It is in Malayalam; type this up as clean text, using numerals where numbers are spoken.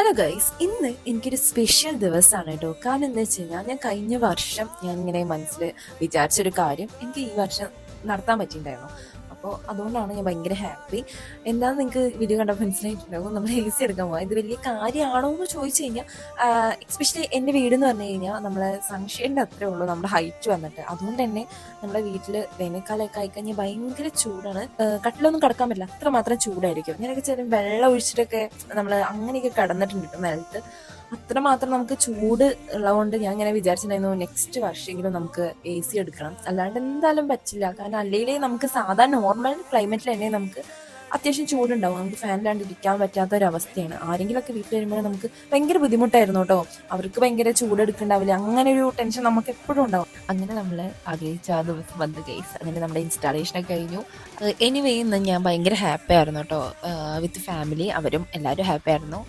ഹലോ ഗൈസ്, ഇന്ന് എനിക്കൊരു സ്പെഷ്യൽ ദിവസമാണ് കേട്ടോ. കാരണം എന്താ വെച്ച് കഴിഞ്ഞാൽ ഞാൻ കഴിഞ്ഞ വർഷം ഇങ്ങനെ മനസ്സിൽ വിചാരിച്ചൊരു കാര്യം എനിക്ക് ഈ വർഷം നടത്താൻ പറ്റിയിട്ടുണ്ടായിരുന്നു. അപ്പോൾ അതുകൊണ്ടാണ് ഞാൻ ഭയങ്കര ഹാപ്പി. എന്താണെന്ന് നിങ്ങൾക്ക് വീഡിയോ കണ്ടപ്പോൾ മനസ്സിലായിട്ടുണ്ടാവും. നമ്മൾ AC എടുക്കാൻ പോകാം. ഇത് വലിയ കാര്യമാണോ എന്ന് ചോദിച്ചു കഴിഞ്ഞാൽ എക്സ്പെഷ്യലി എൻ്റെ വീട് എന്ന് പറഞ്ഞു കഴിഞ്ഞാൽ നമ്മളെ സൺഷെയ്ഡിൻ്റെ അത്രേ ഉള്ളൂ നമ്മുടെ ഹൈറ്റ് വന്നിട്ട്. അതുകൊണ്ട് തന്നെ നമ്മുടെ വീട്ടിൽ വേനൽക്കാലമൊക്കെ ആയിക്കഴിഞ്ഞാൽ ഭയങ്കര ചൂടാണ്. കട്ടിലൊന്നും കിടക്കാൻ പറ്റില്ല, അത്രമാത്രം ചൂടായിരിക്കും. ഞാനൊക്കെ ചില വെള്ളം ഒഴിച്ചിട്ടൊക്കെ നമ്മൾ അങ്ങനെയൊക്കെ കിടന്നിട്ടുണ്ട് കേട്ടോ നിലത്ത്. അത്രമാത്രം നമുക്ക് ചൂട് ഉള്ളതുകൊണ്ട് ഞാൻ ഇങ്ങനെ വിചാരിച്ചിട്ടുണ്ടായിരുന്നു നെക്സ്റ്റ് വർഷമെങ്കിലും നമുക്ക് AC എടുക്കണം. അല്ലാണ്ട് എന്തായാലും പറ്റില്ല. കാരണം അല്ലെങ്കിൽ നമുക്ക് സാധാരണ നോർമൽ ക്ലൈമറ്റിൽ തന്നെ നമുക്ക് അത്യാവശ്യം ചൂടുണ്ടാവും. നമുക്ക് ഫാനിലാണ്ട് ഇരിക്കാൻ പറ്റാത്ത ഒരു അവസ്ഥയാണ്. ആരെങ്കിലുമൊക്കെ വീട്ടിൽ വരുമ്പോൾ നമുക്ക് ഭയങ്കര ബുദ്ധിമുട്ടായിരുന്നു കേട്ടോ. അവർക്ക് ഭയങ്കര ചൂടെടുക്കണ്ടാവില്ല, അങ്ങനെ ഒരു ടെൻഷൻ നമുക്ക് എപ്പോഴും ഉണ്ടാവും. അങ്ങനെ നമ്മൾ ആഗ്രഹിച്ച ആ ദിവസം വന്ന് ഗൈസ്. അങ്ങനെ നമ്മുടെ ഇൻസ്റ്റാളേഷനൊക്കെ കഴിഞ്ഞു. എനിവേ ഇന്ന് ഞാൻ ഭയങ്കര ഹാപ്പി ആയിരുന്നു കേട്ടോ. വിത്ത് ഫാമിലി അവരും എല്ലാവരും ഹാപ്പി ആയിരുന്നു.